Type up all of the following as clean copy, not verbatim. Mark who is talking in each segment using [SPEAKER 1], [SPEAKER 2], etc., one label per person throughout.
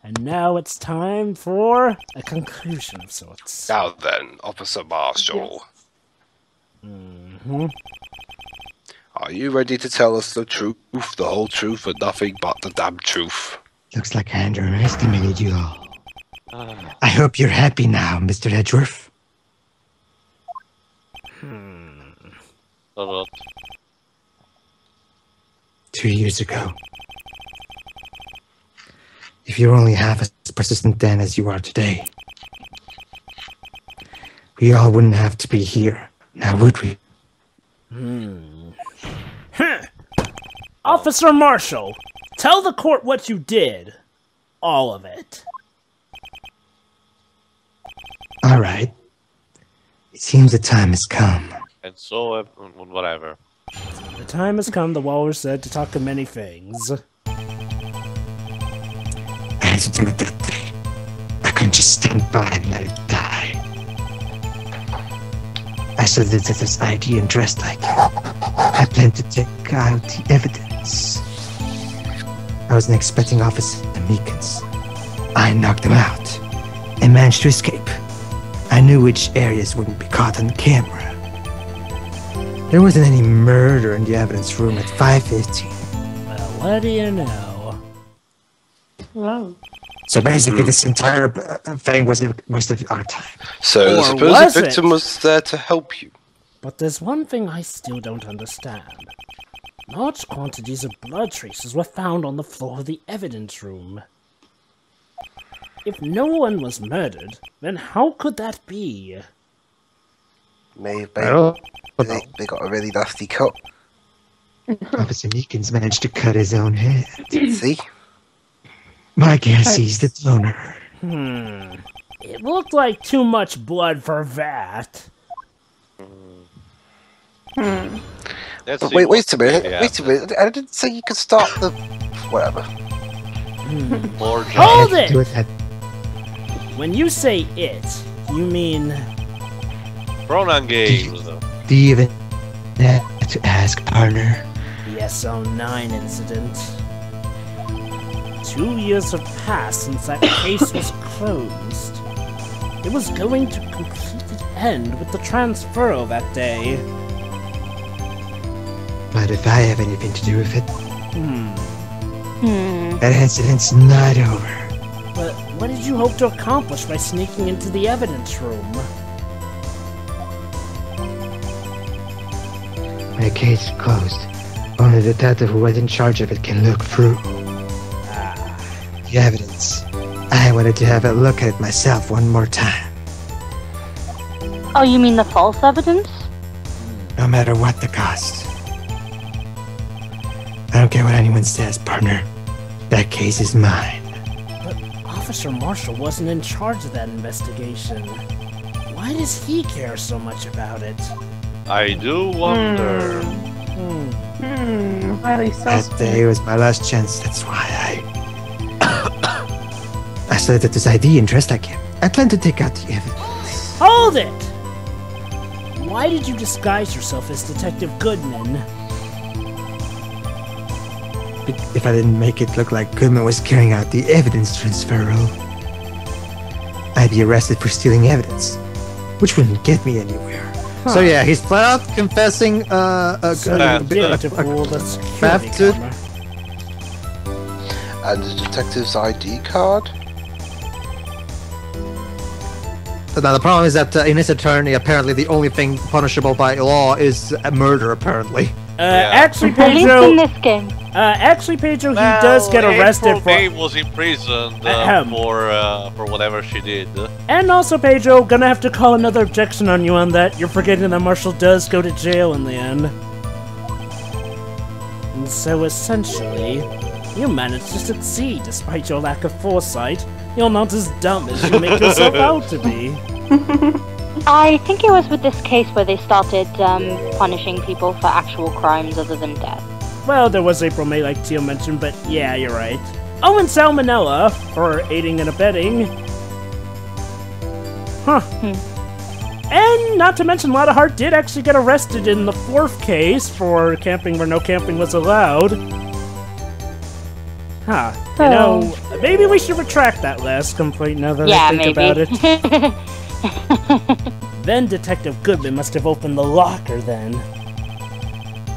[SPEAKER 1] And now it's time for a conclusion of sorts.
[SPEAKER 2] Now then, Officer Marshall.
[SPEAKER 1] Mm-hmm.
[SPEAKER 2] Are you ready to tell us the truth, the whole truth, and nothing but the damn truth?
[SPEAKER 3] Looks like I underestimated you all. I hope you're happy now, Mr. Edgeworth.
[SPEAKER 4] What?
[SPEAKER 3] 2 years ago. If you were only half as persistent then as you are today, we all wouldn't have to be here, now would we?
[SPEAKER 1] Officer Marshall, tell the court what you did. All of it.
[SPEAKER 3] All right. It seems the time has come.
[SPEAKER 4] And so, whatever.
[SPEAKER 1] The time has come, the walrus said, to talk of many things.
[SPEAKER 3] I had to do it that day. I couldn't just stand by and let it die. I saw that this ID and dressed like it. I planned to take out the evidence. I wasn't expecting Officer Meekins. I knocked him out and managed to escape. I knew which areas wouldn't be caught on camera. There wasn't any murder in the evidence room at 5:15.
[SPEAKER 1] Well, what do you know?
[SPEAKER 5] Wow.
[SPEAKER 3] So basically, this entire thing was most of our time.
[SPEAKER 2] So the
[SPEAKER 1] Or
[SPEAKER 2] supposed
[SPEAKER 1] was
[SPEAKER 2] victim
[SPEAKER 1] it?
[SPEAKER 2] was there to help you.
[SPEAKER 1] But there's one thing I still don't understand. Large quantities of blood traces were found on the floor of the evidence room. If no one was murdered, then how could that be?
[SPEAKER 2] Maybe
[SPEAKER 3] Well,
[SPEAKER 2] they got a really nasty cut.
[SPEAKER 3] Officer Meekins managed to cut his own head.
[SPEAKER 2] See?
[SPEAKER 3] My guess he's the donor.
[SPEAKER 1] It looked like too much blood for that.
[SPEAKER 4] Let's
[SPEAKER 2] But
[SPEAKER 4] see
[SPEAKER 2] wait
[SPEAKER 4] what
[SPEAKER 2] a minute.
[SPEAKER 4] really
[SPEAKER 2] Wait a minute. I didn't say you could start the... Whatever.
[SPEAKER 4] happened. More
[SPEAKER 1] Hold
[SPEAKER 3] I had to do
[SPEAKER 1] it!
[SPEAKER 3] it at
[SPEAKER 1] When you say it, you mean...
[SPEAKER 4] pronoun games.
[SPEAKER 3] Do you even have to ask, partner?
[SPEAKER 1] The SO9 incident. 2 years have passed since that case was closed. It was going to completely end with the transfer that day.
[SPEAKER 3] But if I have anything to do with it,
[SPEAKER 1] Hmm.
[SPEAKER 3] that incident's not over.
[SPEAKER 1] But what did you hope to accomplish by sneaking into the evidence room?
[SPEAKER 3] When a case is closed, only the detective who was in charge of it can look through the evidence. I wanted to have a look at it myself one more time.
[SPEAKER 5] Oh, you mean the false evidence?
[SPEAKER 3] No matter what the cost. I don't care what anyone says, partner. That case is mine.
[SPEAKER 1] But Officer Marshall wasn't in charge of that investigation. Why does he care so much about it?
[SPEAKER 4] I do wonder.
[SPEAKER 5] Highly
[SPEAKER 3] That
[SPEAKER 5] suspect.
[SPEAKER 3] day was my last chance, that's why I saw that this ID and dressed like him. I planned to take out the evidence.
[SPEAKER 1] Hold it! Why did you disguise yourself as Detective Goodman?
[SPEAKER 3] If I didn't make it look like Goodman was carrying out the evidence transferal, I'd be arrested for stealing evidence, which wouldn't get me anywhere. So yeah, he's flat out confessing
[SPEAKER 1] So you did it to fool the security
[SPEAKER 3] theft to-
[SPEAKER 1] camera.
[SPEAKER 2] And the detective's ID card?
[SPEAKER 3] Now the problem is that in his attorney, apparently the only thing punishable by law is murder. Apparently,
[SPEAKER 1] Actually,
[SPEAKER 5] At least in
[SPEAKER 1] Pedro.
[SPEAKER 5] this game.
[SPEAKER 1] Pedro, he does get arrested for.
[SPEAKER 4] Gabe was imprisoned
[SPEAKER 1] Ahem.
[SPEAKER 4] for whatever she did.
[SPEAKER 1] And also, Pedro, gonna have to call another objection on you on that. You're forgetting that Marshall does go to jail in the end. And so essentially, you managed to succeed despite your lack of foresight. You're not as dumb as you make yourself out to be.
[SPEAKER 5] I think it was with this case where they started punishing people for actual crimes other than death.
[SPEAKER 1] Well, there was April May, like Tio mentioned, but yeah, you're right. Oh, and Salmonella for aiding and abetting. Huh. And not to mention, Lotta Hart did actually get arrested in the 4th case for camping where no camping was allowed. Huh. You know, maybe we should retract that last complaint now that I think about it. Then Detective Goodman must have opened the locker then.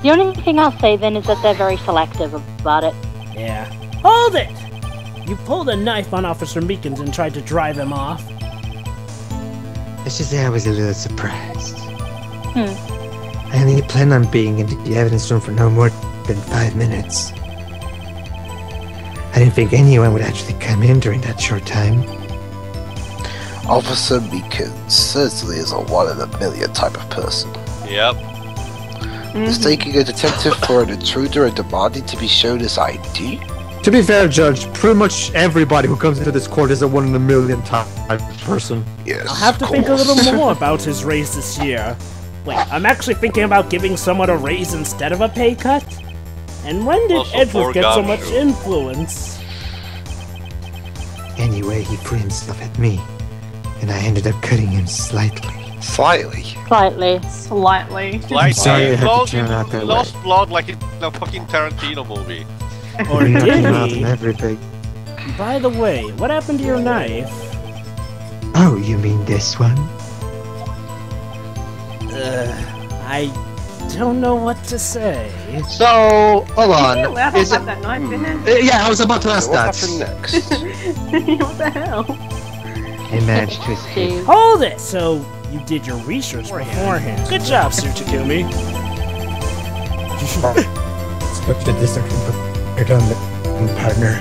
[SPEAKER 5] The only thing I'll say then is that they're very selective about it.
[SPEAKER 1] Yeah. Hold it! You pulled a knife on Officer Meekins and tried to drive him off.
[SPEAKER 3] Let's just say I was a little surprised. I only planned on being in the evidence room for no more than 5 minutes. I didn't think anyone would actually come in during that short time.
[SPEAKER 2] Officer Meekins certainly is a one-in-a-million type of person.
[SPEAKER 4] Yep.
[SPEAKER 2] Mistaking a detective for an intruder and demanding to be shown his ID?
[SPEAKER 6] To be fair, Judge, pretty much everybody who comes into this court is a one-in-a-million type of person.
[SPEAKER 2] Yes,
[SPEAKER 1] I'll have to think a little more about his raise this year. Wait, I'm actually thinking about giving someone a raise instead of a pay cut? And when did
[SPEAKER 4] Also,
[SPEAKER 1] Edward get so
[SPEAKER 4] Morgan,
[SPEAKER 1] much
[SPEAKER 4] sure.
[SPEAKER 1] influence?
[SPEAKER 3] Anyway, he threw himself at me, and I ended up cutting him slightly.
[SPEAKER 2] Slightly.
[SPEAKER 5] Slightly.
[SPEAKER 7] Slightly.
[SPEAKER 4] Like,
[SPEAKER 3] sorry it had to
[SPEAKER 4] lost,
[SPEAKER 3] turn out that
[SPEAKER 4] lost blood like in a fucking Tarantino movie.
[SPEAKER 1] Or
[SPEAKER 3] Knocked him
[SPEAKER 1] did
[SPEAKER 3] out
[SPEAKER 1] he?
[SPEAKER 3] and everything.
[SPEAKER 1] By the way, what happened to your knife?
[SPEAKER 3] Oh, you mean this one?
[SPEAKER 1] I don't know what to say.
[SPEAKER 6] So, hold on.
[SPEAKER 7] Ew, I
[SPEAKER 6] Is
[SPEAKER 7] have
[SPEAKER 6] it...
[SPEAKER 7] that knife in it.
[SPEAKER 6] Yeah, I was about to ask
[SPEAKER 2] What
[SPEAKER 6] that.
[SPEAKER 2] happened next?
[SPEAKER 7] What the hell?
[SPEAKER 3] I managed to escape.
[SPEAKER 5] Jeez.
[SPEAKER 1] Hold it! So, you did your research beforehand. Good job, Sir Takumi.
[SPEAKER 3] Spoke to the district partner.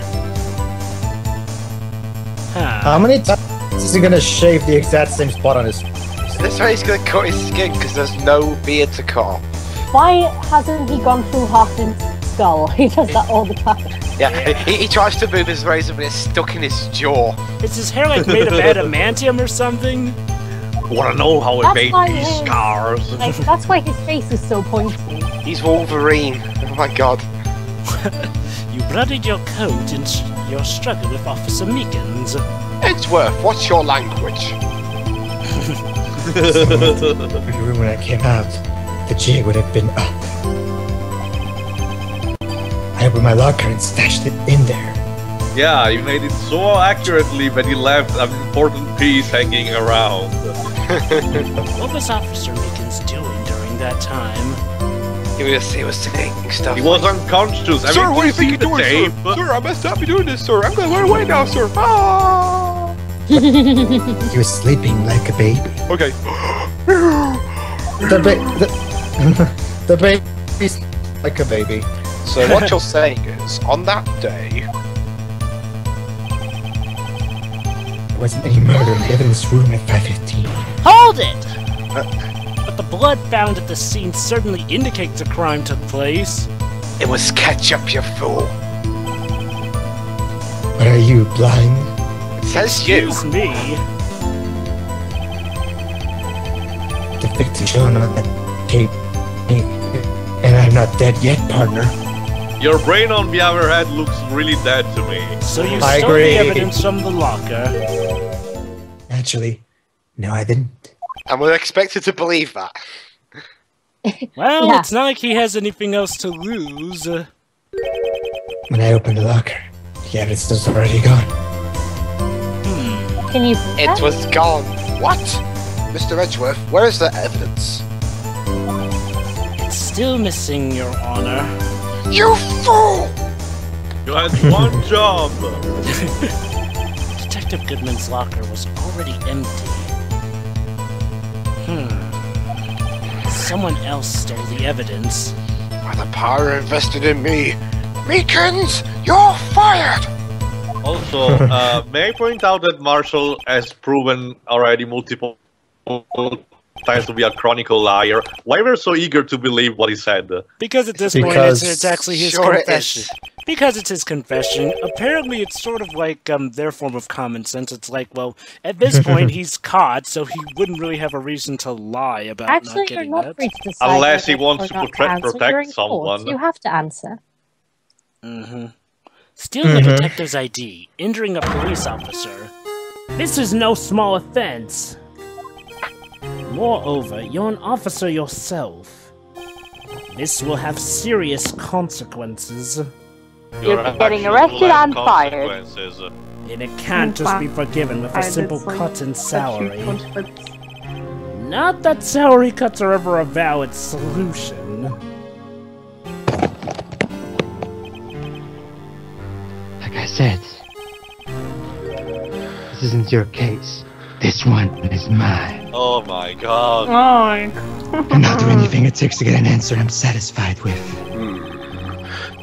[SPEAKER 1] Huh.
[SPEAKER 6] How many times is he gonna shave the exact same spot on his face?
[SPEAKER 2] This way he's gonna cut his skin because there's no beard to cut off.
[SPEAKER 8] Why hasn't he gone through Hawkins' skull? He does that all the time.
[SPEAKER 2] Yeah, he tries to move his razor but it's stuck in his jaw.
[SPEAKER 1] Is his hair like made of adamantium or something?
[SPEAKER 4] Wanna know how it
[SPEAKER 8] That's
[SPEAKER 4] made
[SPEAKER 8] why
[SPEAKER 4] these
[SPEAKER 8] his-
[SPEAKER 4] scars?
[SPEAKER 8] Like, that's why his face is so pointy.
[SPEAKER 2] He's Wolverine. Oh my god.
[SPEAKER 1] You bloodied your coat in your struggle with Officer Meekins.
[SPEAKER 2] Edgeworth, what's your language?
[SPEAKER 3] In the room when I came out, the jig would have been up. I opened my locker and stashed it in there.
[SPEAKER 4] Yeah, you made it so accurately that you left an important piece hanging around.
[SPEAKER 1] What was Officer Meekins doing during that time?
[SPEAKER 2] He was saying stuff.
[SPEAKER 4] He was unconscious. I
[SPEAKER 2] Sir,
[SPEAKER 4] mean,
[SPEAKER 2] what do you
[SPEAKER 4] see
[SPEAKER 2] think you're
[SPEAKER 4] the
[SPEAKER 2] doing,
[SPEAKER 4] tape?
[SPEAKER 2] sir? Sir, I must not be doing this, sir. I'm gonna run away now, sir. Ah!
[SPEAKER 3] He was sleeping like a baby.
[SPEAKER 2] Okay.
[SPEAKER 6] The baby's like a baby.
[SPEAKER 2] So what you're saying is, on that day,
[SPEAKER 3] There wasn't any murder in the evidence room at 5:15.
[SPEAKER 1] Hold it! But the blood found at the scene certainly indicates a crime took place.
[SPEAKER 2] it was ketchup, you fool.
[SPEAKER 3] But are you blind?
[SPEAKER 2] It says you.
[SPEAKER 1] Excuse me.
[SPEAKER 3] The victim shown on that tape. And I'm not dead yet, partner.
[SPEAKER 4] Your brain on the other hand looks really dead to me.
[SPEAKER 1] So you
[SPEAKER 6] I
[SPEAKER 1] stole
[SPEAKER 6] agree.
[SPEAKER 1] the evidence from the locker.
[SPEAKER 3] Actually, no, I didn't.
[SPEAKER 2] And we're expected to believe that.
[SPEAKER 1] Well,
[SPEAKER 8] Yeah.
[SPEAKER 1] it's not like he has anything else to lose.
[SPEAKER 3] When I opened the locker, the evidence was already gone.
[SPEAKER 8] Can you?
[SPEAKER 2] It was gone. What? Mr. Edgeworth, where is the evidence?
[SPEAKER 1] It's still missing, Your Honor.
[SPEAKER 2] You fool!
[SPEAKER 4] You had one job.
[SPEAKER 1] Detective Goodman's locker was already empty. Someone else stole the evidence.
[SPEAKER 2] By the power invested in me, Meekins, you're fired!
[SPEAKER 4] Also, may I point out that Marshall has proven already multiple times to be a chronicle liar. Why were so eager to believe what he said?
[SPEAKER 1] Because at this point,
[SPEAKER 6] Because-
[SPEAKER 1] it's actually his
[SPEAKER 2] Sure it
[SPEAKER 1] confession.
[SPEAKER 2] is.
[SPEAKER 1] Because it's his confession. Apparently, it's sort of like their form of common sense. It's like, well, at this point, he's caught, so he wouldn't really have a reason to lie about
[SPEAKER 8] Actually,
[SPEAKER 1] not
[SPEAKER 8] you're
[SPEAKER 1] getting
[SPEAKER 8] not
[SPEAKER 1] that.
[SPEAKER 8] free to decide
[SPEAKER 4] Unless he
[SPEAKER 8] whether
[SPEAKER 4] wants
[SPEAKER 8] or
[SPEAKER 4] to
[SPEAKER 8] not
[SPEAKER 4] protect
[SPEAKER 8] answer during court.
[SPEAKER 4] someone.
[SPEAKER 8] You have to answer.
[SPEAKER 1] Stealing a detective's ID, injuring a police officer. This is no small offense. Moreover, you're an officer yourself. This will have serious consequences.
[SPEAKER 5] You're getting arrested and fired.
[SPEAKER 1] And it can't just be forgiven with a simple cut in salary. Not that salary cuts are ever a valid solution.
[SPEAKER 3] Like I said, this isn't your case. This one is mine.
[SPEAKER 4] Oh my god.
[SPEAKER 7] Oh my god.
[SPEAKER 3] And I'll do anything it takes to get an answer I'm satisfied with.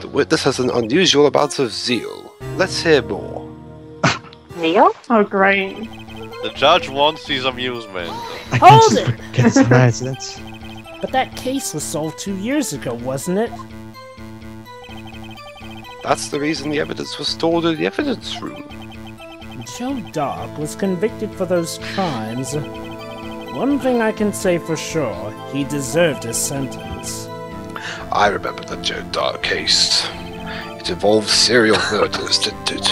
[SPEAKER 2] The witness has an unusual amount of zeal. Let's hear more.
[SPEAKER 5] Zeal?
[SPEAKER 7] Oh, great.
[SPEAKER 4] The judge wants his amusement.
[SPEAKER 3] I can't
[SPEAKER 1] Hold
[SPEAKER 3] just
[SPEAKER 1] it!
[SPEAKER 3] forget it's an accident.
[SPEAKER 1] But that case was solved 2 years ago, wasn't it?
[SPEAKER 2] That's the reason the evidence was stored in the evidence room.
[SPEAKER 1] Joe Dog was convicted for those crimes. One thing I can say for sure, he deserved his sentence.
[SPEAKER 2] I remember the Joe Dart case. It involved serial murders, didn't it?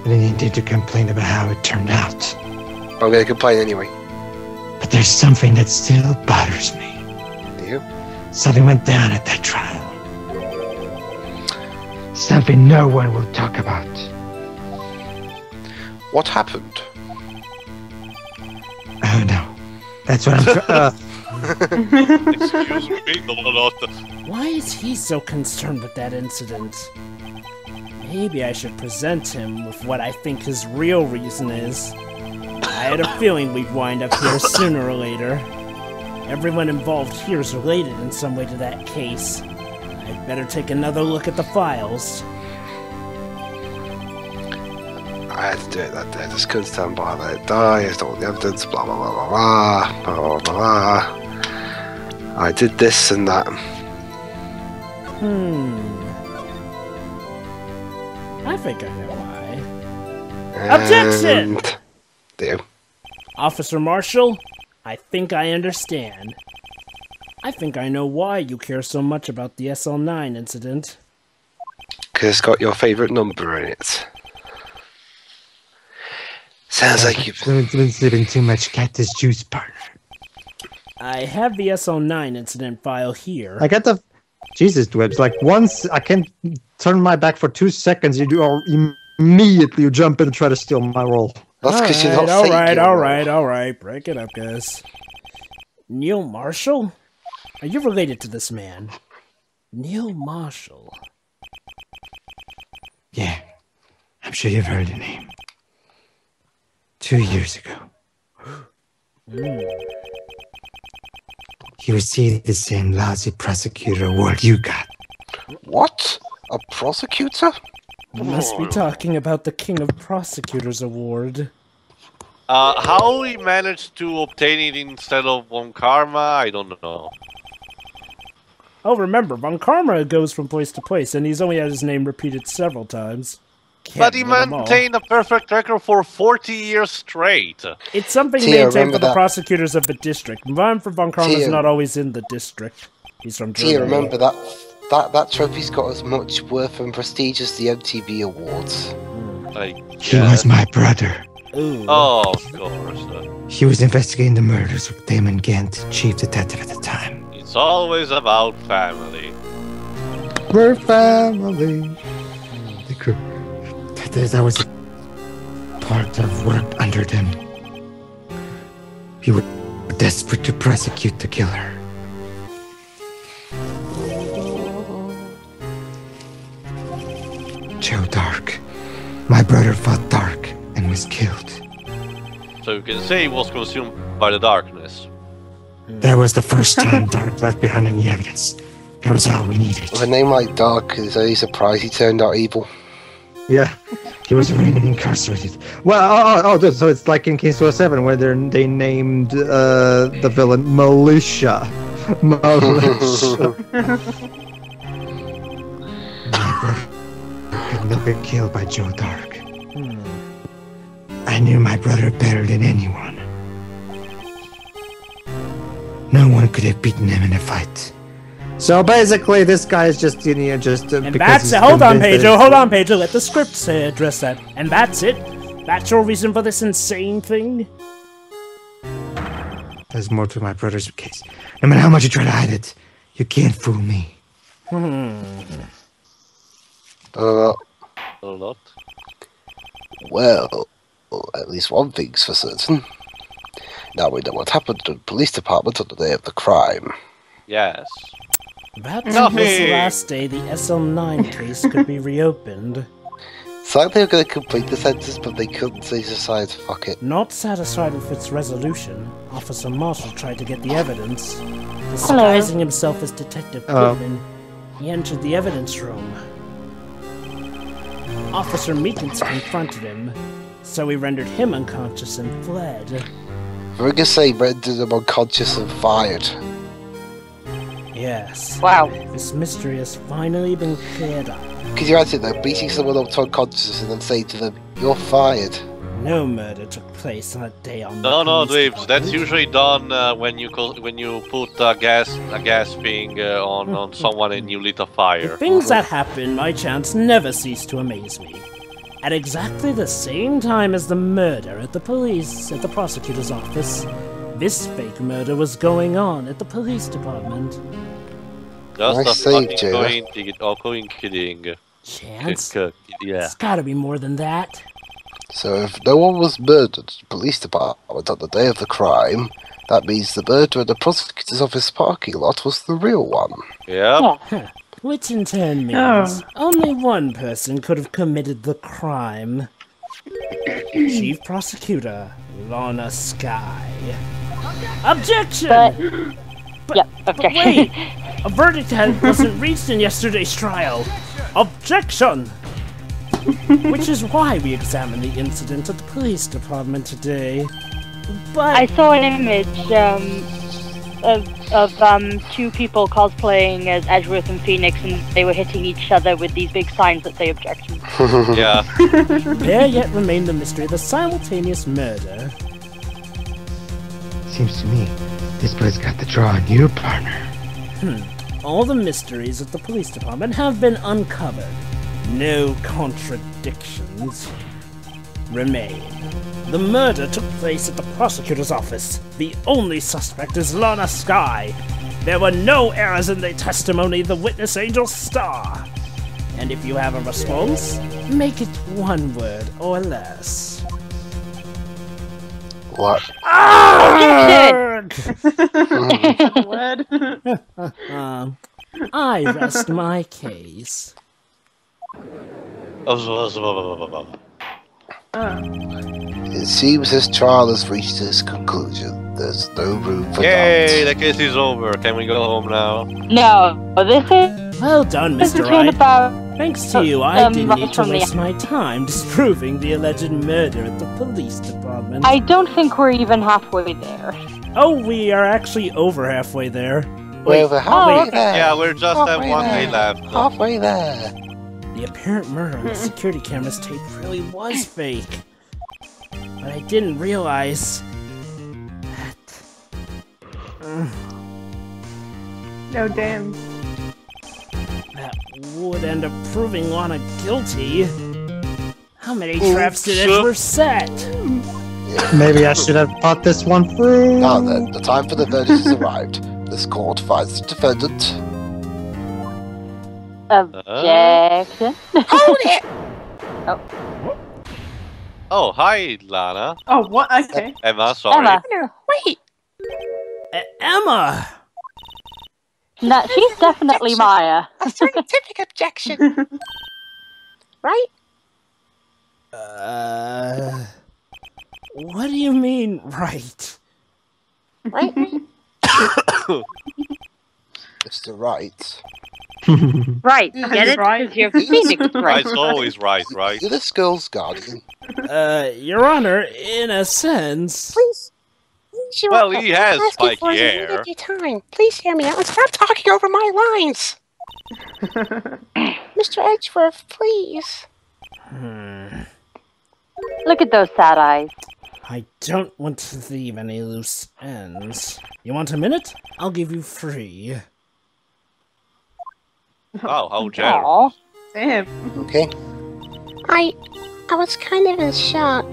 [SPEAKER 3] And I needed to complain about how it turned out.
[SPEAKER 2] I'm gonna complain anyway.
[SPEAKER 3] But there's something that still bothers me.
[SPEAKER 2] Do you?
[SPEAKER 3] Something went down at that trial. Something no one will talk about.
[SPEAKER 2] What happened?
[SPEAKER 3] Oh no. That's what I'm
[SPEAKER 4] Excuse me, no.
[SPEAKER 1] Why is he so concerned with that incident? Maybe I should present him with what I think his real reason is. I had a feeling we'd wind up here sooner or later. Everyone involved here is related in some way to that case. I'd better take another look at the files.
[SPEAKER 2] I had to do it that day. I just couldn't stand by, let it die. I stole the evidence, blah blah blah blah blah blah blah blah. I did this and that.
[SPEAKER 1] I think I know why. Objection!
[SPEAKER 2] And... There.
[SPEAKER 1] Officer Marshall, I think I understand. I think I know why you care so much about the SL9 incident.
[SPEAKER 2] Because it's got your favourite number in it. Sounds like you've
[SPEAKER 3] been sipping too much cactus juice, partner.
[SPEAKER 1] I have the SL9 incident file here.
[SPEAKER 6] I get the... Jesus, Dwebs, like once I can turn my back for 2 seconds, you do or immediately you jump in and try to steal my role.
[SPEAKER 2] That's because you're not saying
[SPEAKER 1] Alright, break it up, guys. Neil Marshall? Are you related to this man? Neil Marshall.
[SPEAKER 3] Yeah, I'm sure you've heard the name. 2 years ago. He received the same lousy prosecutor award you got.
[SPEAKER 2] What? A prosecutor?
[SPEAKER 1] You must be talking about the King of Prosecutors Award.
[SPEAKER 4] How he managed to obtain it instead of Von Karma, I don't know.
[SPEAKER 1] Oh, remember, Von Karma goes from place to place, and he's only had his name repeated several times.
[SPEAKER 4] But he maintained a perfect record for 40 years straight.
[SPEAKER 1] It's something maintained for the prosecutors of the district. Von Karma's not always in the district. He's from Germany.
[SPEAKER 2] Do you remember that trophy's got as much worth and prestige as the MTV Awards?
[SPEAKER 3] He was my brother.
[SPEAKER 1] Ooh.
[SPEAKER 4] Oh, of course.
[SPEAKER 3] He was investigating the murders with Damon Gant, chief detective at the time.
[SPEAKER 4] It's always about family.
[SPEAKER 6] We're family.
[SPEAKER 3] That was part of work under them. He was desperate to prosecute the killer. Joe Dark. My brother fought Dark and was killed.
[SPEAKER 4] So you can say he was consumed by the darkness.
[SPEAKER 3] That was the first time Dark left behind any evidence. That was all we needed.
[SPEAKER 2] With a name like Dark, is any surprise he turned out evil?
[SPEAKER 6] Yeah.
[SPEAKER 3] He was arraigned and incarcerated.
[SPEAKER 6] Well, so it's like in Case 207 where they named the villain Militia. Militia.
[SPEAKER 3] Could not be killed by Joe Dark. I knew my brother better than anyone. No one could have beaten him in a fight.
[SPEAKER 6] So basically, this guy is just,
[SPEAKER 1] and that's it. Hold on, Pedro. Let the script address that. And that's it? That's your reason for this insane thing?
[SPEAKER 3] There's more to my brother's case. No matter how much you try to hide it, you can't fool me.
[SPEAKER 2] Uh,
[SPEAKER 4] Or not?
[SPEAKER 2] well, at least one thing's for certain. Now we know what happened to the police department on the day of the crime.
[SPEAKER 4] Yes.
[SPEAKER 1] Perhaps on this last day, the SL9 case could be reopened.
[SPEAKER 2] It's like they were going to complete the sentence, but they couldn't, so they decided to fuck it.
[SPEAKER 1] Not satisfied with its resolution, Officer Marshall tried to get the evidence. Disguising himself as Detective Goodman, he entered the evidence room. Officer Meekins confronted him, so he rendered him unconscious and fled.
[SPEAKER 2] Rigase rendered him unconscious and fired.
[SPEAKER 1] Yes.
[SPEAKER 5] Wow.
[SPEAKER 1] This mystery has finally been cleared up.
[SPEAKER 2] Could you imagine though, beating someone up to unconsciousness and then saying to them, "You're fired"?
[SPEAKER 1] No murder took place on a day on the
[SPEAKER 4] No,
[SPEAKER 1] police
[SPEAKER 4] Dweebs. That's
[SPEAKER 1] department.
[SPEAKER 4] usually done when you put a gas thing on someone and you lit a
[SPEAKER 1] The
[SPEAKER 4] fire.
[SPEAKER 1] things that happen by chance never cease to amaze me. At exactly the same time as the murder at the prosecutor's office, this fake murder was going on at the police department.
[SPEAKER 4] Just
[SPEAKER 2] I
[SPEAKER 4] a
[SPEAKER 2] saved
[SPEAKER 4] fucking
[SPEAKER 2] you.
[SPEAKER 4] coinciding.
[SPEAKER 1] Chance?
[SPEAKER 4] Yeah.
[SPEAKER 1] It's gotta be more than that.
[SPEAKER 2] So if no one was murdered at the police department on the day of the crime, that means the murder at the prosecutor's office parking lot was the real one.
[SPEAKER 4] Yeah.
[SPEAKER 1] Which in turn means only one person could have committed the crime. Chief Prosecutor Lorna Sky. Objection! But
[SPEAKER 5] objection.
[SPEAKER 1] wait! A verdict wasn't reached in yesterday's trial. Objection! Which is why we examined the incident at the police department today. But
[SPEAKER 5] I saw an image of two people cosplaying as Edgeworth and Phoenix, and they were hitting each other with these big signs that say objection.
[SPEAKER 4] Yeah.
[SPEAKER 1] there yet remained the mystery of the simultaneous murder.
[SPEAKER 3] Seems to me, this boy's got the draw on you, partner.
[SPEAKER 1] All the mysteries at the police department have been uncovered. No contradictions remain. The murder took place at the prosecutor's office. The only suspect is Lorna Sky. There were no errors in the testimony of the witness Angel Star. And if you have a response, make it one word or less.
[SPEAKER 2] What?
[SPEAKER 1] I rest my case.
[SPEAKER 2] It seems this trial has reached its conclusion. There's no room for
[SPEAKER 4] Yay,
[SPEAKER 2] doubt.
[SPEAKER 4] the case is over. Can we go home now?
[SPEAKER 5] No, this is
[SPEAKER 1] Well done,
[SPEAKER 5] this
[SPEAKER 1] Mr.
[SPEAKER 5] is
[SPEAKER 1] Wright.
[SPEAKER 5] about
[SPEAKER 1] Thanks to you, I didn't need to
[SPEAKER 5] from the-
[SPEAKER 1] waste my time disproving the alleged murder at the police department.
[SPEAKER 5] I don't think we're even halfway there.
[SPEAKER 1] Oh, we are actually over halfway there.
[SPEAKER 2] We're over halfway
[SPEAKER 5] okay.
[SPEAKER 2] there.
[SPEAKER 4] Yeah, we're just have
[SPEAKER 2] Halfway
[SPEAKER 4] one
[SPEAKER 2] there.
[SPEAKER 4] day left.
[SPEAKER 2] Halfway there.
[SPEAKER 1] The apparent murder on the security camera's tape really was fake. But I didn't realize
[SPEAKER 7] No, damn.
[SPEAKER 1] that would end up proving Lana guilty. How many traps did Edgeworth set?
[SPEAKER 6] Maybe I should have thought this one through.
[SPEAKER 2] Now then, the time for the verdict has arrived. This court finds the defendant.
[SPEAKER 5] Objection.
[SPEAKER 2] Hold it!
[SPEAKER 4] Oh, hi, Lana.
[SPEAKER 7] Oh, what? Okay.
[SPEAKER 4] Emma, sorry.
[SPEAKER 5] Emma.
[SPEAKER 2] Wait!
[SPEAKER 1] Emma!
[SPEAKER 5] No, she's definitely Maya.
[SPEAKER 2] A scientific objection. Right?
[SPEAKER 1] What do you mean, right?
[SPEAKER 2] Right? Mr. Wright.
[SPEAKER 5] Right, get it?
[SPEAKER 7] Right.
[SPEAKER 5] Because you're Phoenix, right?
[SPEAKER 4] Right's always right, right?
[SPEAKER 2] You're this girl's guardian.
[SPEAKER 1] Your Honor, in a sense.
[SPEAKER 9] Please,
[SPEAKER 4] Well, he has
[SPEAKER 9] asking
[SPEAKER 4] spiky
[SPEAKER 9] for is a
[SPEAKER 4] hair.
[SPEAKER 9] minute of your time. Please hear me out and stop talking over my lines. Mr. Edgeworth, please.
[SPEAKER 5] Look at those sad eyes.
[SPEAKER 1] I don't want to leave any loose ends. You want a minute? I'll give you 3.
[SPEAKER 4] Wow, how generous.
[SPEAKER 5] Aww.
[SPEAKER 7] Damn.
[SPEAKER 2] Okay?
[SPEAKER 9] I was kind of in shock.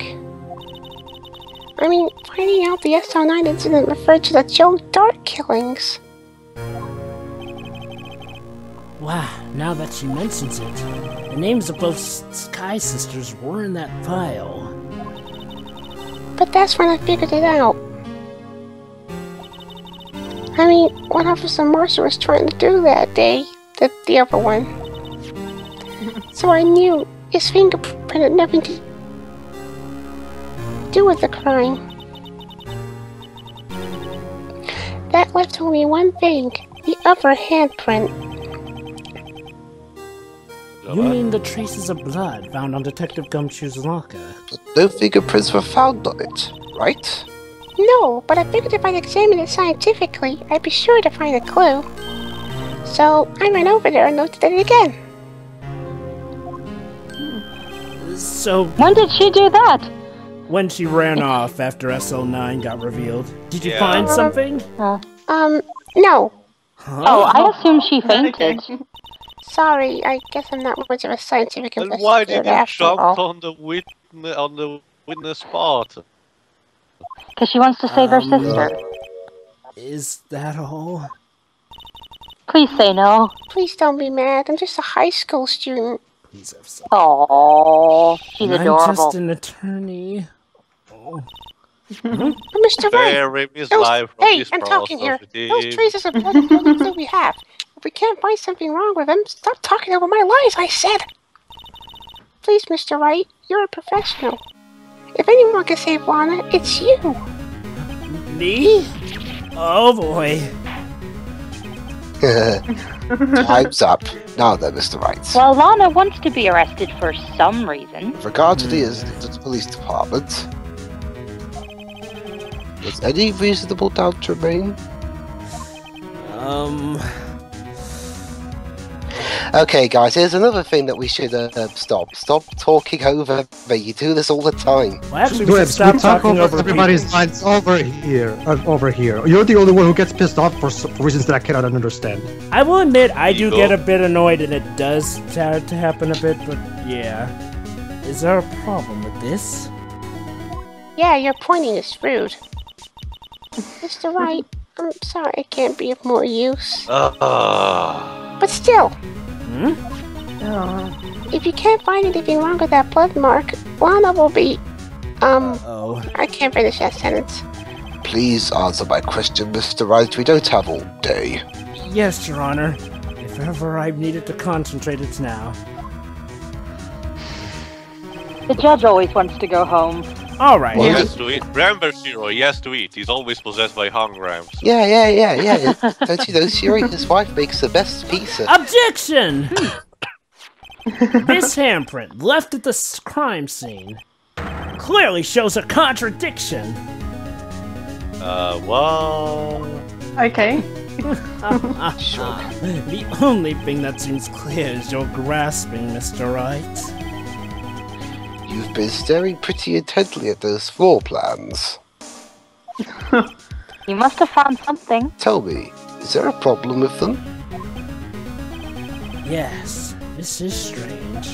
[SPEAKER 9] I mean, finding out the SL9 incident referred to the Joe Dart killings.
[SPEAKER 1] Wow, now that she mentions it, the names of both Sky Sisters were in that file.
[SPEAKER 9] But that's when I figured it out. I mean, what Officer Marshall was trying to do that day, the other one. So I knew his fingerprint had nothing to do with the crime. That left only one thing, the other handprint.
[SPEAKER 1] You mean the traces of blood found on Detective Gumshoe's locker?
[SPEAKER 2] But no fingerprints were found on it, right?
[SPEAKER 9] No, but I figured if I'd examine it scientifically, I'd be sure to find a clue. So I ran over there and looked at it again.
[SPEAKER 1] So,
[SPEAKER 5] When did she do that?
[SPEAKER 1] when she ran off after SL9 got revealed, did you find something?
[SPEAKER 9] No.
[SPEAKER 1] Huh?
[SPEAKER 5] Oh, I assume she fainted.
[SPEAKER 9] Sorry, I guess I'm not much of a scientific
[SPEAKER 4] And
[SPEAKER 9] investigator
[SPEAKER 4] why did you
[SPEAKER 9] after
[SPEAKER 4] jump
[SPEAKER 9] all.
[SPEAKER 4] on the witness spot?
[SPEAKER 5] Because she wants to save her sister.
[SPEAKER 1] Is that all?
[SPEAKER 5] Please say no.
[SPEAKER 9] Please don't be mad, I'm just a high school student.
[SPEAKER 1] Please have some.
[SPEAKER 5] Oh, she's
[SPEAKER 1] I'm
[SPEAKER 5] adorable.
[SPEAKER 1] just an attorney. Oh.
[SPEAKER 9] Mr. Wright,
[SPEAKER 4] Very mislife from
[SPEAKER 9] hey,
[SPEAKER 4] this
[SPEAKER 9] I'm talking here.
[SPEAKER 4] process.
[SPEAKER 9] Those traces of blood are the only clue we have. If we can't find something wrong with them, stop talking over my lies, I said. Please, Mr. Wright, you're a professional. If anyone can save Lana, it's you.
[SPEAKER 1] Me? Oh boy.
[SPEAKER 2] Time's up. Now then, Mr. Wright.
[SPEAKER 5] Well, Lana wants to be arrested for some reason.
[SPEAKER 2] With regard to the incident at the police department, does any reasonable doubt remain? Okay, guys, here's another thing that we should stop. Stop talking over me. You do this all the time.
[SPEAKER 1] Well, actually, we should
[SPEAKER 6] Dwebs,
[SPEAKER 1] stop
[SPEAKER 6] we talk
[SPEAKER 1] talking over
[SPEAKER 6] everybody's
[SPEAKER 1] people.
[SPEAKER 6] lines over here. Over here. You're the only one who gets pissed off for reasons that I cannot understand.
[SPEAKER 1] I will admit, I do
[SPEAKER 4] Ego.
[SPEAKER 1] get a bit annoyed, and it does start to happen a bit, but yeah. Is there a problem with this?
[SPEAKER 9] Yeah, your pointing is rude. Mr. Wright, I'm sorry I can't be of more use. But still, if you can't find anything wrong with that blood mark, Lana will be,
[SPEAKER 1] Oh.
[SPEAKER 9] I can't finish that sentence.
[SPEAKER 2] Please answer my question, Mr. Wright. We don't have all day.
[SPEAKER 1] Yes, Your Honor. If ever I've needed to concentrate, it's now.
[SPEAKER 5] The judge always wants to go home.
[SPEAKER 1] Alright.
[SPEAKER 2] Well,
[SPEAKER 4] Yes to eat. Remember, Shiro, yes to eat. He's always possessed by hungrams.
[SPEAKER 2] Yeah. Don't you know, Shiri, his wife makes the best pizza.
[SPEAKER 1] Objection! This handprint, left at the crime scene, clearly shows a contradiction.
[SPEAKER 4] Well...
[SPEAKER 7] Okay.
[SPEAKER 1] The only thing that seems clear is your grasping, Mr. Wright.
[SPEAKER 2] You've been staring pretty intently at those floor plans.
[SPEAKER 5] You must have found something.
[SPEAKER 2] Tell me, is there a problem with them?
[SPEAKER 1] Yes, this is strange.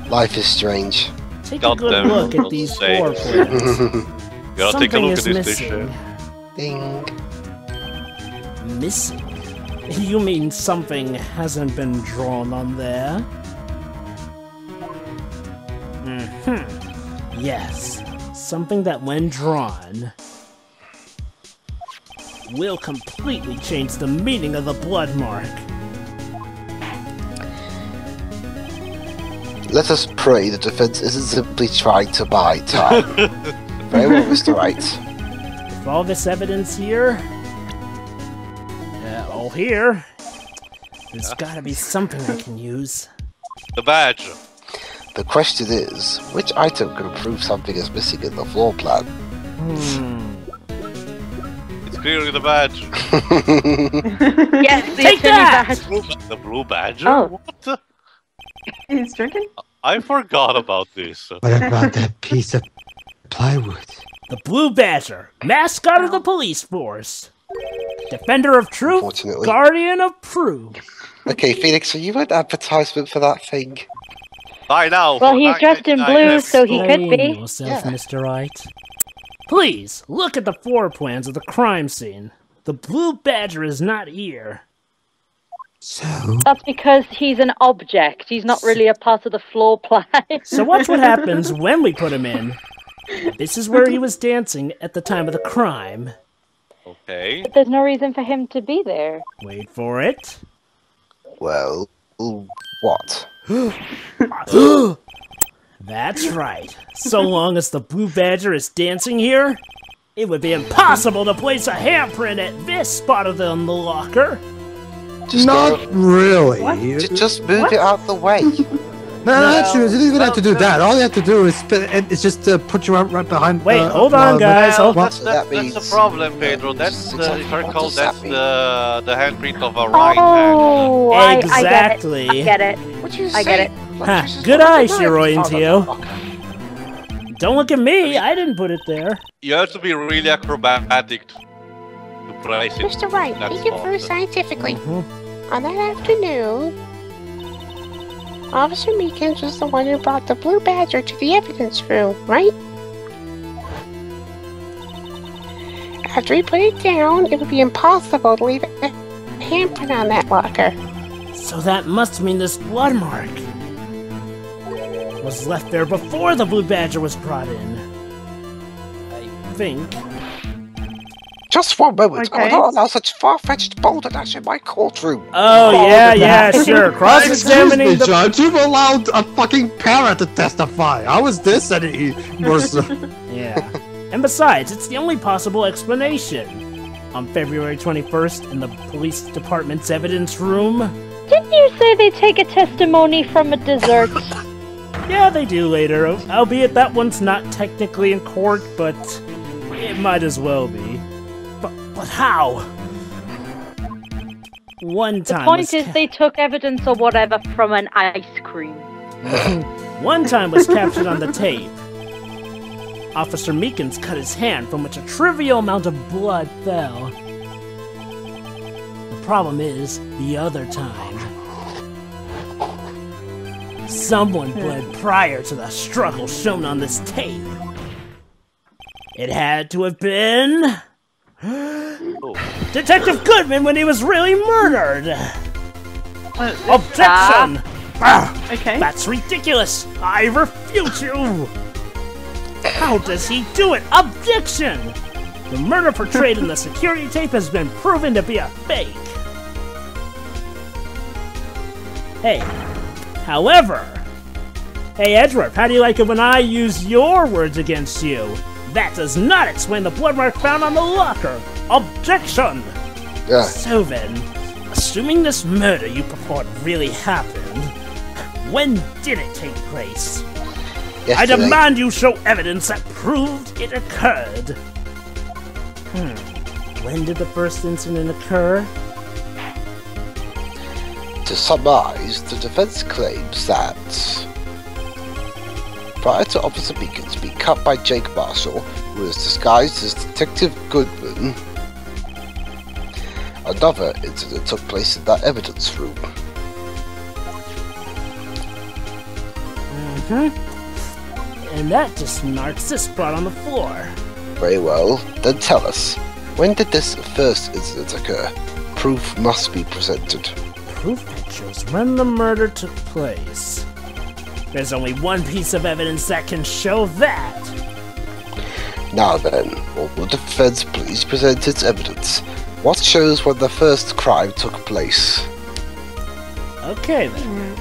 [SPEAKER 2] Life is strange.
[SPEAKER 1] Take a
[SPEAKER 4] God
[SPEAKER 1] good
[SPEAKER 4] damn it,
[SPEAKER 1] look at
[SPEAKER 4] don't
[SPEAKER 1] these
[SPEAKER 4] say.
[SPEAKER 1] floor plans.
[SPEAKER 4] Gotta take a
[SPEAKER 1] Something
[SPEAKER 4] look
[SPEAKER 1] is
[SPEAKER 4] at this dish.
[SPEAKER 1] missing.
[SPEAKER 2] Ding.
[SPEAKER 1] Missing? You mean something hasn't been drawn on there? Yes, something that when drawn will completely change the meaning of the blood mark.
[SPEAKER 2] Let us pray the defense isn't simply trying to buy time. Very well, Mr. Wright.
[SPEAKER 1] With all this evidence here, all here, there's gotta be something I can use.
[SPEAKER 4] The badge.
[SPEAKER 2] The question is, which item can prove something is missing in the floor plan?
[SPEAKER 4] It's clearly the badge.
[SPEAKER 5] Yes, the
[SPEAKER 1] Take that!
[SPEAKER 5] badge.
[SPEAKER 4] The blue badge?
[SPEAKER 5] Oh.
[SPEAKER 4] What?
[SPEAKER 7] He's drinking?
[SPEAKER 4] I forgot about this.
[SPEAKER 3] What about that piece of plywood?
[SPEAKER 1] The Blue Badger, mascot of the police force. Defender of truth,
[SPEAKER 2] Unfortunately.
[SPEAKER 1] guardian of proof.
[SPEAKER 2] Okay, Phoenix, are you an advertisement for that thing?
[SPEAKER 4] Bye now.
[SPEAKER 5] Well,
[SPEAKER 4] for
[SPEAKER 5] he's dressed in
[SPEAKER 4] 9.99
[SPEAKER 5] blue, so he could
[SPEAKER 1] Explain
[SPEAKER 5] be.
[SPEAKER 1] yourself, Mr. Wright. Please, look at the floor plans of the crime scene. The Blue Badger is not here.
[SPEAKER 3] So,
[SPEAKER 5] That's because he's an object. He's not really a part of the floor plan.
[SPEAKER 1] So watch what happens when we put him in. This is where he was dancing at the time of the crime.
[SPEAKER 4] Okay.
[SPEAKER 5] But there's no reason for him to be there.
[SPEAKER 1] Wait for it.
[SPEAKER 2] Well, what?
[SPEAKER 1] That's right. So long as the Blue Badger is dancing here, it would be impossible to place a handprint at this spot of the locker.
[SPEAKER 2] Just
[SPEAKER 6] Not really.
[SPEAKER 2] just move it out the way.
[SPEAKER 6] No, not true. You didn't even have to do that. All you have to do is just put you right behind.
[SPEAKER 1] Wait, hold on, guys.
[SPEAKER 4] Well,
[SPEAKER 1] Hold
[SPEAKER 4] that's the problem, Pedro. That's the, if I recall, that's the handprint of a Wright hand.
[SPEAKER 5] Oh,
[SPEAKER 1] Exactly.
[SPEAKER 5] I get it.
[SPEAKER 9] What you
[SPEAKER 5] I get it.
[SPEAKER 1] Ha, good eye, Shiroi and Tio. Don't look at me. I didn't put it there.
[SPEAKER 4] You have to be really acrobatic to price it.
[SPEAKER 9] Mr. Wright,
[SPEAKER 4] That's
[SPEAKER 9] thinking
[SPEAKER 4] all.
[SPEAKER 9] through scientifically.
[SPEAKER 1] Mm-hmm.
[SPEAKER 9] On that afternoon, Officer Meekins was the one who brought the Blue Badger to the evidence room, right? After he put it down, it would be impossible to leave a handprint on that locker.
[SPEAKER 1] So that must mean this blood mark was left there before the Blue Badger was brought in. I think.
[SPEAKER 2] Just one moment.
[SPEAKER 7] Okay.
[SPEAKER 2] I don't allow such far-fetched balderdash in my courtroom.
[SPEAKER 1] Oh, yeah, sure. Cross-examining
[SPEAKER 6] Excuse me,
[SPEAKER 1] the...
[SPEAKER 6] Judge, you've allowed a fucking parrot to testify. How is this any worse?
[SPEAKER 1] Yeah. And besides, it's the only possible explanation. On February 21st, in the police department's evidence room...
[SPEAKER 5] Didn't you say they take a testimony from a dessert?
[SPEAKER 1] Yeah, they do later, albeit that one's not technically in court, but it might as well be. But how? One
[SPEAKER 5] The
[SPEAKER 1] time
[SPEAKER 5] point
[SPEAKER 1] was
[SPEAKER 5] is they took evidence or whatever from an ice cream.
[SPEAKER 1] One time was captured on the tape. Officer Meekins cut his hand from which a trivial amount of blood fell. The problem is, the other time. Someone bled prior to the struggle shown on this tape. It had to have been... Detective Goodman when he was really murdered! Objection!
[SPEAKER 7] Okay.
[SPEAKER 1] That's ridiculous! I refute you! How does he do it? Objection! The murder portrayed in the security tape has been proven to be a fake. Hey, however... Hey Edward, how do you like it when I use your words against you? That does not explain the blood mark found on the locker! Objection!
[SPEAKER 2] Yeah.
[SPEAKER 1] So then, assuming this murder you purport really happened, when did it take place? I
[SPEAKER 2] Yesterday.
[SPEAKER 1] demand you show evidence that proved it occurred. When did the first incident occur?
[SPEAKER 2] To summarize, the defense claims that prior to Officer Meekins being cut by Jake Marshall, who was disguised as Detective Goodman, another incident took place in that evidence room.
[SPEAKER 1] And that just marks this spot on the floor.
[SPEAKER 2] Very well, then tell us, when did this first incident occur? Proof must be presented.
[SPEAKER 1] Proof that shows when the murder took place. There's only one piece of evidence that can show that.
[SPEAKER 2] Now then, will the defense please present its evidence? What shows when the first crime took place?
[SPEAKER 1] Okay then.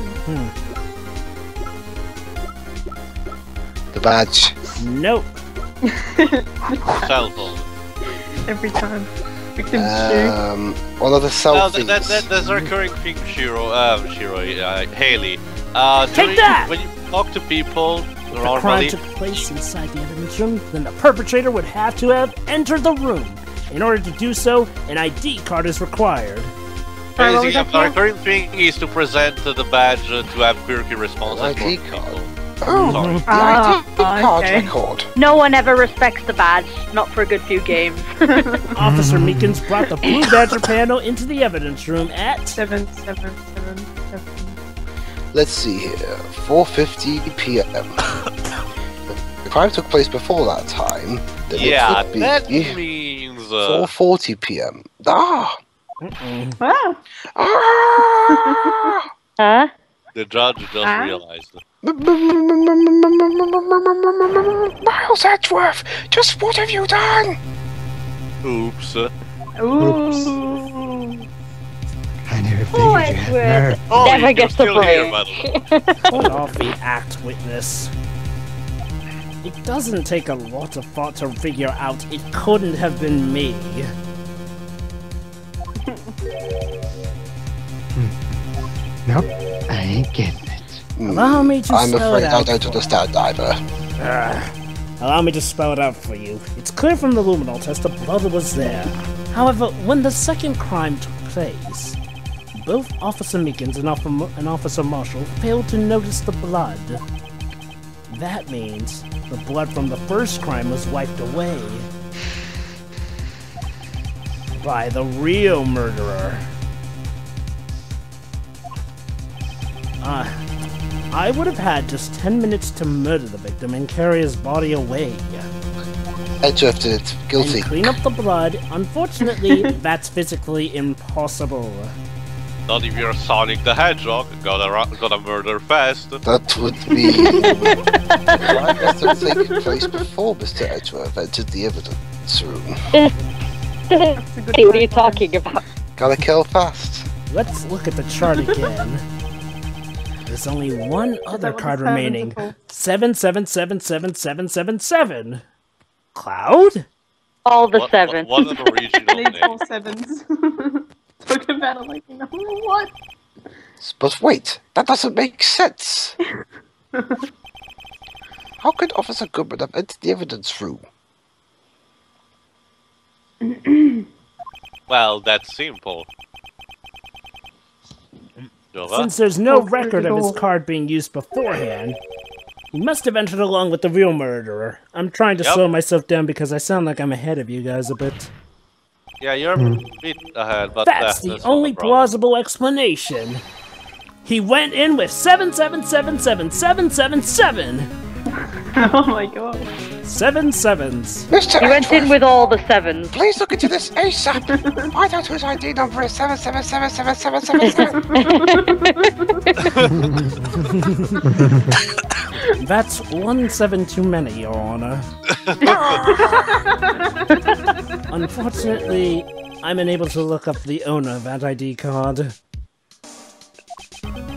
[SPEAKER 2] The badge.
[SPEAKER 1] Nope.
[SPEAKER 4] Cell phone.
[SPEAKER 7] Every time. Victim's shoe.
[SPEAKER 2] One of the cell
[SPEAKER 4] No,
[SPEAKER 2] things.
[SPEAKER 4] that's a recurring thing, Haley.
[SPEAKER 1] Take that!
[SPEAKER 4] When you talk to people
[SPEAKER 1] If the crime
[SPEAKER 4] normally,
[SPEAKER 1] took place inside the evidence room, then the perpetrator would have to have entered the room. In order to do so, an ID card is required.
[SPEAKER 7] Sorry, what was
[SPEAKER 4] basically,
[SPEAKER 7] that
[SPEAKER 4] the
[SPEAKER 7] for?
[SPEAKER 4] recurring thing is to present the badge to have quirky responses
[SPEAKER 2] ID
[SPEAKER 4] from
[SPEAKER 2] card.
[SPEAKER 4] people.
[SPEAKER 2] Oh,
[SPEAKER 4] Sorry.
[SPEAKER 2] the ID card
[SPEAKER 7] okay.
[SPEAKER 2] record.
[SPEAKER 5] No one ever respects the badge, not for a good few games.
[SPEAKER 1] Officer Meekins brought the Blue Badger panel into the evidence room at
[SPEAKER 7] 77777.
[SPEAKER 2] Let's see here. 4:50 p.m. The crime took place before that time. Then
[SPEAKER 4] Yeah,
[SPEAKER 2] it would be
[SPEAKER 4] that means
[SPEAKER 2] 4:40 p.m. Ah,
[SPEAKER 7] Ah!
[SPEAKER 5] Huh?
[SPEAKER 4] The judge just realized.
[SPEAKER 9] Miles Edgeworth, just what have you done?
[SPEAKER 4] Oops.
[SPEAKER 7] Ooh.
[SPEAKER 3] I never
[SPEAKER 5] Oh,
[SPEAKER 3] figured you had
[SPEAKER 5] Edward.
[SPEAKER 3] nerve.
[SPEAKER 4] Oh,
[SPEAKER 5] Never
[SPEAKER 4] you're
[SPEAKER 5] gets the
[SPEAKER 4] still here,
[SPEAKER 5] break.
[SPEAKER 4] by the way.
[SPEAKER 1] Put off the act, witness. It doesn't take a lot of thought to figure out it couldn't have been me.
[SPEAKER 3] Nope, I ain't getting it.
[SPEAKER 1] Allow me to
[SPEAKER 2] I'm
[SPEAKER 1] spell
[SPEAKER 2] afraid
[SPEAKER 1] it
[SPEAKER 2] I
[SPEAKER 1] out.
[SPEAKER 2] don't understand either.
[SPEAKER 1] Allow me to spell it out for you. It's clear from the luminol test the blood was there. However, when the second crime took place, both Officer Meekins and Officer Marshall failed to notice the blood. That means the blood from the first crime was wiped away by the real murderer. I would have had just 10 minutes to murder the victim and carry his body away.
[SPEAKER 2] Edgeworth did it. Guilty.
[SPEAKER 1] And clean up the blood. Unfortunately, that's physically impossible.
[SPEAKER 4] Not if you're Sonic the Hedgehog. Gotta murder fast.
[SPEAKER 2] That would be... Crime must have taken place before Mr. Edgeworth entered the evidence room.
[SPEAKER 5] What are you talking about?
[SPEAKER 2] Gotta kill fast.
[SPEAKER 1] Let's look at the chart again. There's only one other
[SPEAKER 7] what
[SPEAKER 1] card
[SPEAKER 7] the sevens
[SPEAKER 1] remaining.
[SPEAKER 7] are for?
[SPEAKER 1] 77777777. Cloud?
[SPEAKER 5] All the sevens.
[SPEAKER 4] What an original
[SPEAKER 7] Needs
[SPEAKER 4] name.
[SPEAKER 7] all sevens. Talk about it like, you know, what?
[SPEAKER 2] But wait, that doesn't make sense. How could Officer Goodman have entered the evidence room?
[SPEAKER 4] Well, that's simple. Jova?
[SPEAKER 1] Since there's no
[SPEAKER 7] Oh,
[SPEAKER 1] record of his
[SPEAKER 7] critical.
[SPEAKER 1] card being used beforehand, he must have entered along with the real murderer. I'm trying to
[SPEAKER 4] Yep.
[SPEAKER 1] slow myself down because I sound like I'm ahead of you guys a bit.
[SPEAKER 4] Yeah, you're a bit ahead, but
[SPEAKER 1] That's the
[SPEAKER 4] not a
[SPEAKER 1] only
[SPEAKER 4] problem.
[SPEAKER 1] plausible explanation. He went in with 77777777.
[SPEAKER 7] Oh my god.
[SPEAKER 1] 7 sevens.
[SPEAKER 2] Mr.
[SPEAKER 5] He went in
[SPEAKER 2] Edgeworth,
[SPEAKER 5] with all the sevens.
[SPEAKER 2] please look into this ASAP. I doubt whose ID number is 77777777.
[SPEAKER 1] That's 1 7 too many, Your Honor. Unfortunately, I'm unable to look up the owner of that ID card.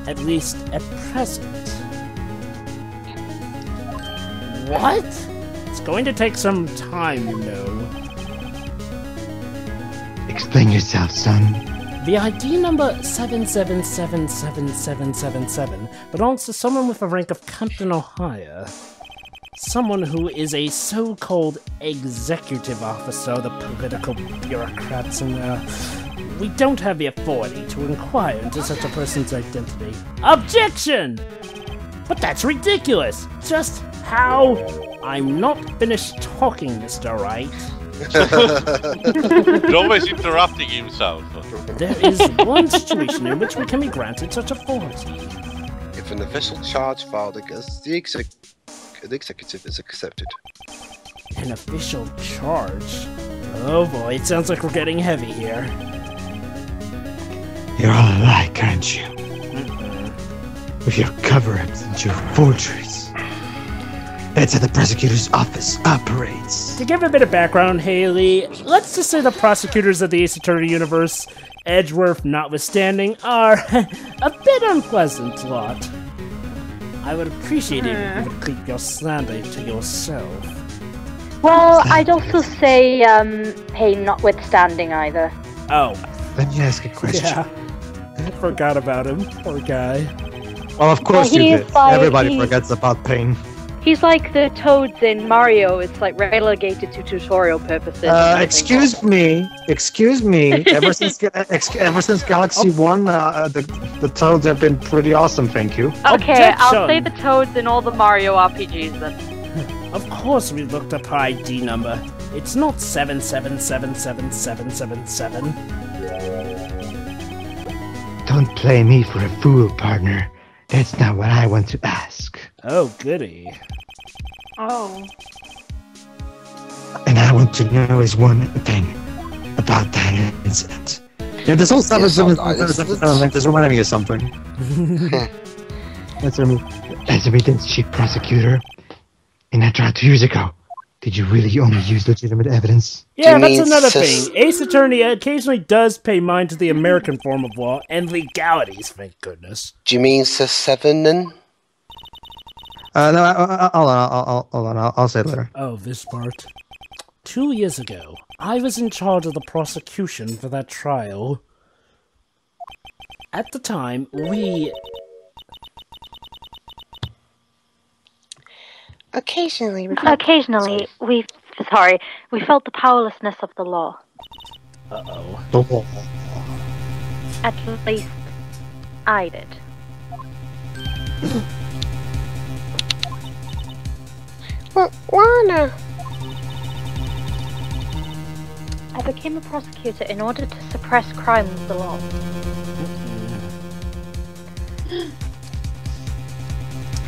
[SPEAKER 1] At least at present. What? It's going to take some time, you know.
[SPEAKER 3] Explain yourself, son.
[SPEAKER 1] The ID number 77777777 belongs to someone with a rank of Captain or higher. Someone who is a so-called executive officer, the political bureaucrats in there. We don't have the authority to inquire into such a person's identity. Objection! But that's ridiculous! Just how? I'm not finished talking, Mr. Wright.
[SPEAKER 4] Jova is interrupting himself.
[SPEAKER 1] There is one situation in which we can be granted such authority.
[SPEAKER 2] If an official charge filed against the executive is accepted.
[SPEAKER 1] An official charge? Oh boy, it sounds like we're getting heavy here.
[SPEAKER 3] You're all alike, aren't you? With your cover-ups and your forgeries. That's how the prosecutor's office operates.
[SPEAKER 1] To give a bit of background, Haley, let's just say the prosecutors of the Ace Attorney universe, Edgeworth notwithstanding, are a bit unpleasant lot. I would appreciate it if you would keep your slander to yourself.
[SPEAKER 5] Well, I'd also say, pain notwithstanding either.
[SPEAKER 1] Oh,
[SPEAKER 3] Let me ask a question.
[SPEAKER 1] yeah. Forgot about him. Poor guy.
[SPEAKER 6] Well, of course
[SPEAKER 5] Well,
[SPEAKER 6] you
[SPEAKER 5] he
[SPEAKER 6] did.
[SPEAKER 5] is like-
[SPEAKER 6] Everybody
[SPEAKER 5] he-
[SPEAKER 6] forgets about pain.
[SPEAKER 5] He's like the toads in Mario. It's like relegated to tutorial purposes.
[SPEAKER 6] Excuse me. Ever since Galaxy 1, the toads have been pretty awesome, thank you.
[SPEAKER 5] Okay, I'll say
[SPEAKER 1] Objection.
[SPEAKER 5] the toads in all the Mario RPGs then.
[SPEAKER 1] Of course we looked up her ID number. It's not 77777777.
[SPEAKER 3] Don't play me for a fool, partner. That's not what I want to ask.
[SPEAKER 1] Oh, goody.
[SPEAKER 7] Oh.
[SPEAKER 3] And I want to know is one thing about that incident.
[SPEAKER 6] Yeah, this whole stuff
[SPEAKER 2] Yes,
[SPEAKER 6] is reminding me of something. That's as evidence, Chief Prosecutor. In that trial 2 years ago, did you really only use legitimate evidence?
[SPEAKER 1] Yeah, that's another thing. Ace Attorney occasionally does pay mind to the American form of law and legalities, thank goodness.
[SPEAKER 2] Do you mean Sir Sevenin?
[SPEAKER 6] No, hold on, I'll say it later.
[SPEAKER 1] Oh, this part. 2 years ago, I was in charge of the prosecution for that trial. At the time,
[SPEAKER 9] Occasionally,
[SPEAKER 5] we felt the powerlessness of the law.
[SPEAKER 1] Uh-oh.
[SPEAKER 6] The law.
[SPEAKER 5] At least, I did.
[SPEAKER 9] Well, Lana.
[SPEAKER 5] I became a prosecutor in order to suppress crime with the law.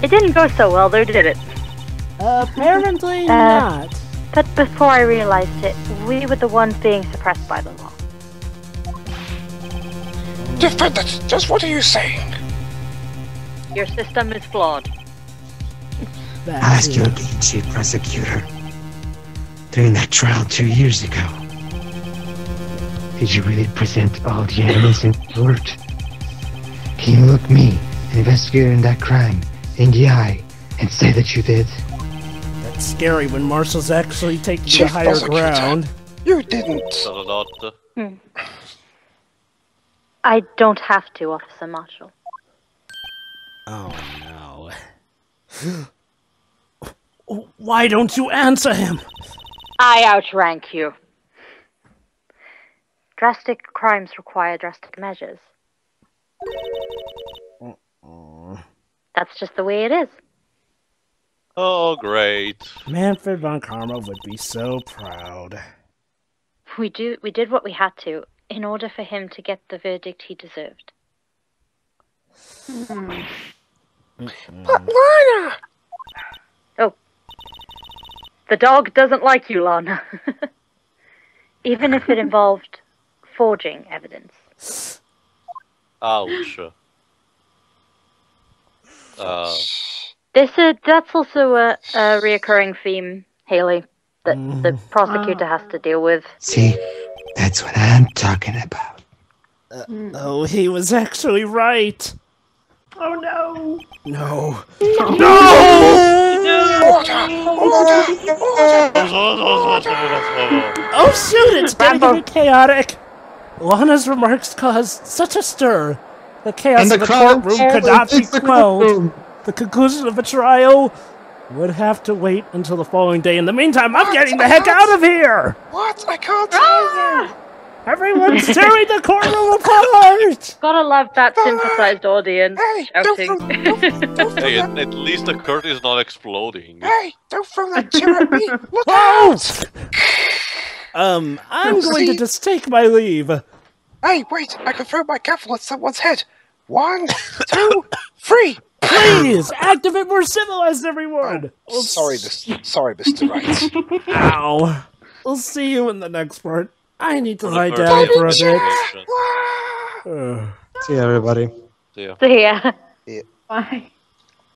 [SPEAKER 5] It didn't go so well, though, did it?
[SPEAKER 1] Apparently not.
[SPEAKER 5] But before I realized it, we were the ones being suppressed by the law.
[SPEAKER 9] Defendant, just what are you saying?
[SPEAKER 5] Your system is flawed.
[SPEAKER 3] Ask you again, Chief Prosecutor. During that trial 2 years ago, did you really present all the evidence in court? Can you look me, an investigator in that crime, in the eye and say that you did?
[SPEAKER 1] That's scary when Marshall's actually taking the higher ground.
[SPEAKER 9] You didn't.
[SPEAKER 5] I don't have to, Officer Marshall.
[SPEAKER 1] Oh no. Why don't you answer him?
[SPEAKER 5] I outrank you. Drastic crimes require drastic measures. That's just the way it is.
[SPEAKER 4] Oh, great.
[SPEAKER 1] Manfred von Karma would be so proud.
[SPEAKER 5] We did what we had to in order for him to get the verdict he deserved.
[SPEAKER 9] But Lana!
[SPEAKER 5] Oh. The dog doesn't like you, Lana. Even if it involved forging evidence.
[SPEAKER 4] Ouch.
[SPEAKER 5] That's also a reoccurring theme, Haley, that the prosecutor has to deal with.
[SPEAKER 3] See, that's what I'm talking about.
[SPEAKER 1] Oh, he was actually right.
[SPEAKER 7] Oh no!
[SPEAKER 1] No. Oh shoot, it's getting a bit chaotic. Lana's remarks caused such a stir. The chaos in the courtroom could not be quelled. The conclusion of the trial would have to wait until the following day. In the meantime, I'm getting the heck out of here!
[SPEAKER 9] What? I can't hear you!
[SPEAKER 1] Everyone's tearing the courtroom apart!
[SPEAKER 5] Gotta love that sympathized audience shouting.
[SPEAKER 4] Hey, at least the curtain is not exploding.
[SPEAKER 9] Hey, don't throw that chair at me! Look
[SPEAKER 1] out! I'm going to just take my leave.
[SPEAKER 9] Hey, wait! I can throw my gavel at someone's head. 1, 2, 3!
[SPEAKER 1] Please, activate more civilized, everyone!
[SPEAKER 9] Sorry, Mr. Wright.
[SPEAKER 1] Ow. We'll see you in the next part. I need to lie down for a bit.
[SPEAKER 6] See ya, everybody.
[SPEAKER 4] See ya.
[SPEAKER 5] See ya.
[SPEAKER 7] Bye.